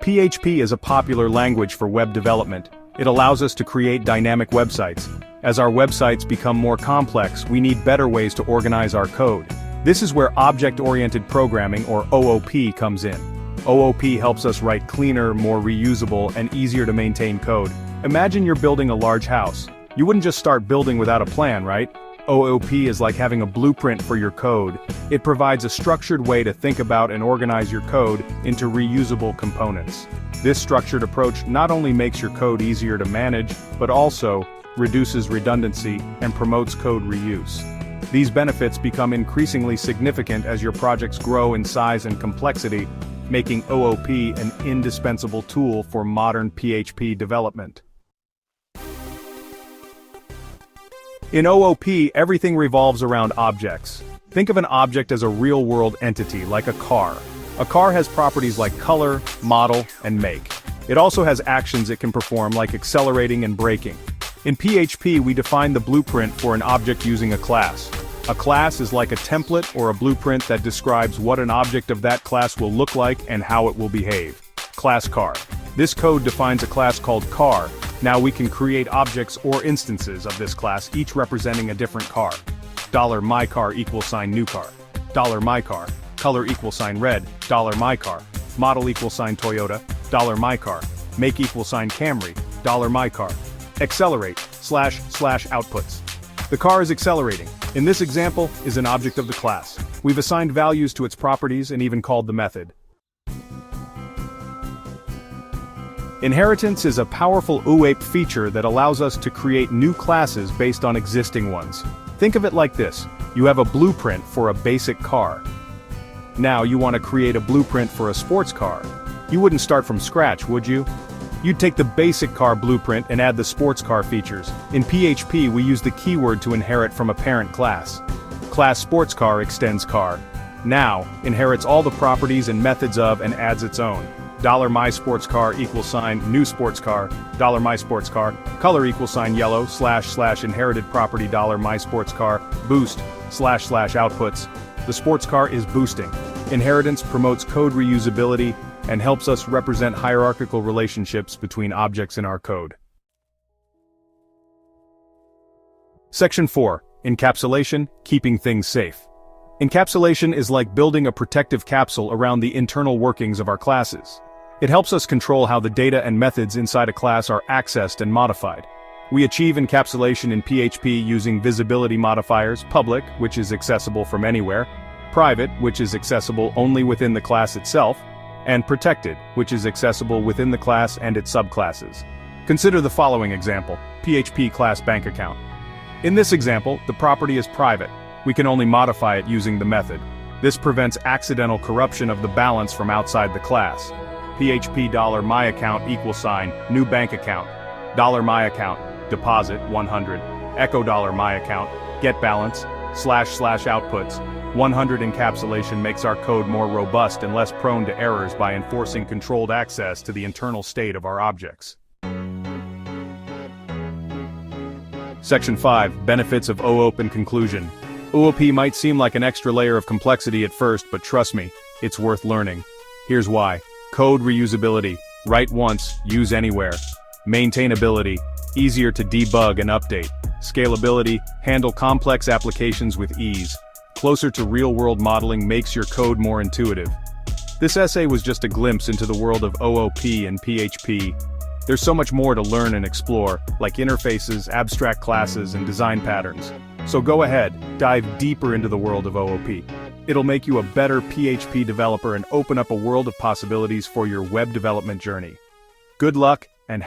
PHP is a popular language for web development. It allows us to create dynamic websites. As our websites become more complex, we need better ways to organize our code. This is where Object-Oriented Programming, or OOP, comes in. OOP helps us write cleaner, more reusable, and easier to maintain code. Imagine you're building a large house. You wouldn't just start building without a plan, right? OOP is like having a blueprint for your code. It provides a structured way to think about and organize your code into reusable components. This structured approach not only makes your code easier to manage, but also reduces redundancy and promotes code reuse. These benefits become increasingly significant as your projects grow in size and complexity, making OOP an indispensable tool for modern PHP development. In OOP, everything revolves around objects. Think of an object as a real-world entity, like a car. A car has properties like color, model, and make. It also has actions it can perform, like accelerating and braking. In PHP, we define the blueprint for an object using a class. A class is like a template or a blueprint that describes what an object of that class will look like and how it will behave. Class car. This code defines a class called car. Now we can create objects or instances of this class, each representing a different car. $mycar =, new car. $mycar, color =, red. $mycar, model =, Toyota. $mycar, make =, Camry. $mycar. Accelerate, / outputs. The car is accelerating. In this example, is an object of the class. We've assigned values to its properties and even called the method. Inheritance is a powerful OOP feature that allows us to create new classes based on existing ones. Think of it like this: you have a blueprint for a basic car. Now you want to create a blueprint for a sports car. You wouldn't start from scratch, would you? You'd take the basic car blueprint and add the sports car features. In PHP, we use the keyword to inherit from a parent class. Class sports car extends car. Now, inherits all the properties and methods of and adds its own. $mySportsCar =, new sports car. $mySportsCar, color =, yellow, / inherited property $mySportsCar, boost, / outputs. The sports car is boosting. Inheritance promotes code reusability and helps us represent hierarchical relationships between objects in our code. Section 4. Encapsulation, keeping things safe. Encapsulation is like building a protective capsule around the internal workings of our classes. It helps us control how the data and methods inside a class are accessed and modified. We achieve encapsulation in PHP using visibility modifiers: public, which is accessible from anywhere; private, which is accessible only within the class itself; and protected, which is accessible within the class and its subclasses. Consider the following example: PHP class bank account. In this example, the property is private. We can only modify it using the method. This prevents accidental corruption of the balance from outside the class. PHP $myaccount =, new bank account. $myaccount, deposit 100. Echo $myaccount, get balance, / outputs. 100 encapsulation makes our code more robust and less prone to errors by enforcing controlled access to the internal state of our objects. Section 5. Benefits of OOP and conclusion. OOP might seem like an extra layer of complexity at first, but trust me, it's worth learning. Here's why. Code reusability. Write once, use anywhere. Maintainability. Easier to debug and update. Scalability. Handle complex applications with ease. Closer to real-world modeling makes your code more intuitive. This essay was just a glimpse into the world of OOP and PHP. There's so much more to learn and explore, like interfaces, abstract classes, and design patterns. So go ahead, dive deeper into the world of OOP. It'll make you a better PHP developer and open up a world of possibilities for your web development journey. Good luck,